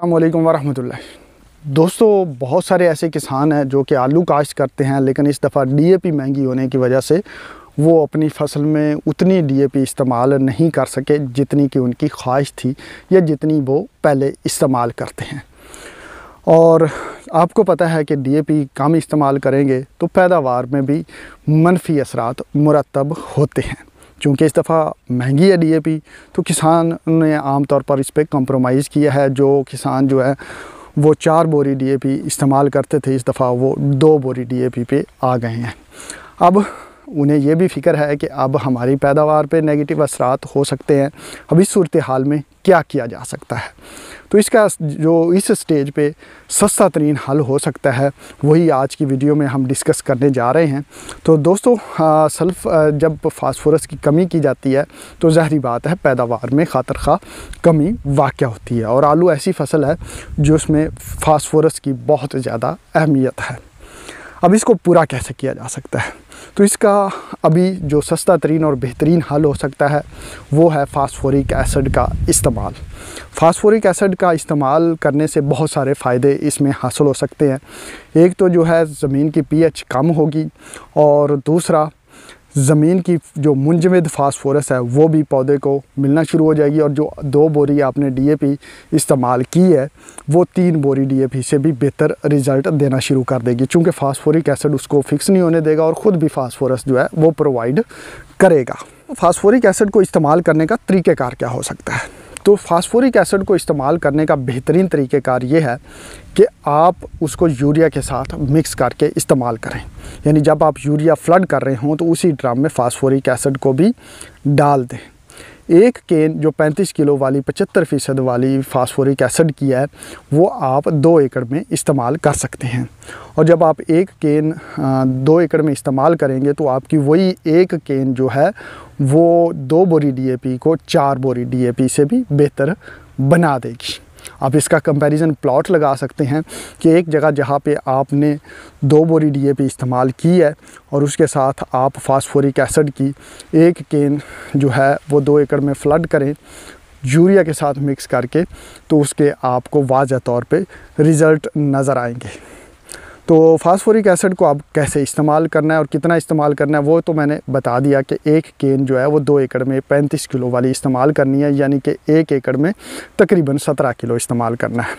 अस्सलामुअलैकुम वरहमतुल्लाह। दोस्तों, बहुत सारे ऐसे किसान हैं जो कि आलू काश्त करते हैं, लेकिन इस दफ़ा डीएपी महंगी होने की वजह से वो अपनी फसल में उतनी डीएपी इस्तेमाल नहीं कर सके जितनी कि उनकी ख्वाहिश थी या जितनी वो पहले इस्तेमाल करते हैं। और आपको पता है कि डीएपी कम इस्तेमाल करेंगे तो पैदावार में भी मनफी असरात मुरतब होते हैं। चूँकि इस दफ़ा महंगी है डीएपी, तो किसान ने आम तौर पर इस पर कंप्रोमाइज़ किया है। जो किसान जो है वो 4 बोरी डीएपी इस्तेमाल करते थे, इस दफ़ा वो 2 बोरी डीएपी पे आ गए हैं। अब उन्हें ये भी फ़िक्र है कि अब हमारी पैदावार पे नेगेटिव असरात हो सकते हैं। अब इस सूरत हाल में क्या किया जा सकता है, तो इसका जो इस स्टेज पे सस्ता तरीन हल हो सकता है, वही आज की वीडियो में हम डिस्कस करने जा रहे हैं। तो दोस्तों, जब फास्फोरस की कमी की जाती है तो ज़ाहिरी बात है पैदावार में खातर कमी वाक़या होती है, और आलू ऐसी फसल है जो उसमें फास्फोरस की बहुत ज़्यादा अहमियत है। अब इसको पूरा कैसे किया जा सकता है, तो इसका अभी जो सस्ता तरीन और बेहतरीन हल हो सकता है वो है फास्फोरिक एसिड का इस्तेमाल। फास्फोरिक एसिड का इस्तेमाल करने से बहुत सारे फ़ायदे इसमें हासिल हो सकते हैं। एक तो जो है ज़मीन की पीएच कम होगी, और दूसरा ज़मीन की जो मुंजमद फास्फोरस है वो भी पौधे को मिलना शुरू हो जाएगी, और जो 2 बोरी आपने डीएपी इस्तेमाल की है वो 3 बोरी डीएपी से भी बेहतर रिज़ल्ट देना शुरू कर देगी, चूँकि फास्फोरिक एसिड उसको फिक्स नहीं होने देगा और ख़ुद भी फास्फोरस जो है वो प्रोवाइड करेगा। फास्फोरिक एसिड को इस्तेमाल करने का तरीक़ेकार क्या हो सकता है, तो फास्फोरिक एसिड को इस्तेमाल करने का बेहतरीन तरीक़ेकार ये है कि आप उसको यूरिया के साथ मिक्स करके इस्तेमाल करें। यानी जब आप यूरिया फ्लड कर रहे हों तो उसी ड्रम में फास्फोरिक एसिड को भी डाल दें। एक केन जो 35 किलो वाली 75% वाली फास्फोरिक एसिड की है वो आप 2 एकड़ में इस्तेमाल कर सकते हैं, और जब आप एक केन 2 एकड़ में इस्तेमाल करेंगे तो आपकी वही एक केन जो है वो 2 बोरी डीएपी को 4 बोरी डीएपी से भी बेहतर बना देगी। आप इसका कंपैरिजन प्लॉट लगा सकते हैं कि एक जगह जहाँ पे आपने 2 बोरी डीएपी इस्तेमाल की है और उसके साथ आप फास्फोरिक एसिड की एक केन जो है वो 2 एकड़ में फ्लड करें यूरिया के साथ मिक्स करके, तो उसके आपको वाज़ह तौर पे रिज़ल्ट नज़र आएंगे। तो फास्फोरिक एसिड को अब कैसे इस्तेमाल करना है और कितना इस्तेमाल करना है वो तो मैंने बता दिया कि एक केन जो है वो 2 एकड़ में 35 किलो वाली इस्तेमाल करनी है, यानी कि 1 एकड़ में तकरीबन 17 किलो इस्तेमाल करना है।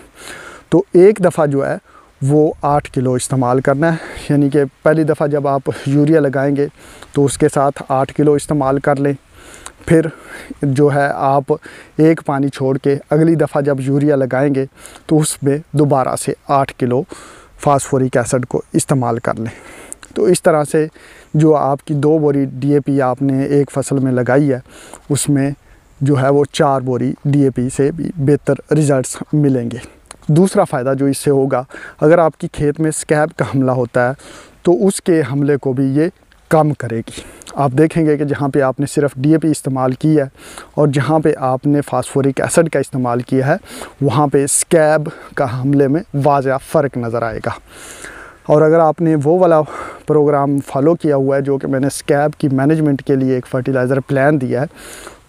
तो एक दफ़ा जो है वो 8 किलो इस्तेमाल करना है, यानी कि पहली दफ़ा जब आप यूरिया लगाएंगे तो उसके साथ 8 किलो इस्तेमाल कर लें। फिर जो है आप एक पानी छोड़ के अगली दफ़ा जब यूरिया लगाएंगे तो उसमें दोबारा से 8 किलो फास्फोरिक एसिड को इस्तेमाल कर लें। तो इस तरह से जो आपकी 2 बोरी डीएपी आपने एक फसल में लगाई है उसमें जो है वो 4 बोरी डीएपी से भी बेहतर रिज़ल्ट्स मिलेंगे। दूसरा फ़ायदा जो इससे होगा, अगर आपकी खेत में स्कैब का हमला होता है तो उसके हमले को भी ये कम करेगी। आप देखेंगे कि जहाँ पे आपने सिर्फ डीएपी इस्तेमाल की है और जहाँ पे आपने फास्फोरिक एसिड का इस्तेमाल किया है वहाँ पे स्कैब का हमले में वाज़ह फ़र्क नज़र आएगा। और अगर आपने वो वाला प्रोग्राम फॉलो किया हुआ है जो कि मैंने स्कैब की मैनेजमेंट के लिए एक फ़र्टिलाइज़र प्लान दिया है,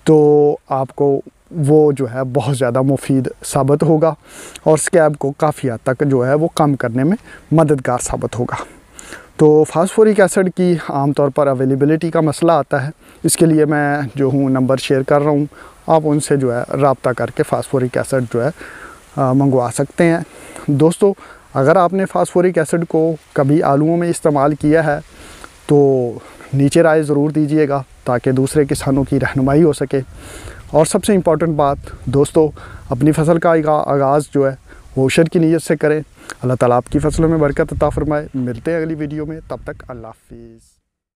तो आपको वो जो है बहुत ज़्यादा मुफीद साबित होगा और स्कैब को काफ़ी हद तक जो है वो कम करने में मददगार साबित होगा। तो फास्फोरिक एसिड की आमतौर पर अवेलेबिलिटी का मसला आता है, इसके लिए मैं जो हूँ नंबर शेयर कर रहा हूँ, आप उनसे जो है रब्ता करके फास्फोरिक एसिड जो है मंगवा सकते हैं। दोस्तों, अगर आपने फास्फोरिक एसिड को कभी आलूओं में इस्तेमाल किया है तो नीचे राय ज़रूर दीजिएगा ताकि दूसरे किसानों की रहनुमाई हो सके। और सबसे इम्पॉर्टेंट बात दोस्तों, अपनी फसल का आगाज़ जो है वो अशर की नीयत से करें। अल्लाह ताला आपकी फसलों में बरकत अता फरमाए। मिलते हैं अगली वीडियो में, तब तक अल्लाह हाफिज़।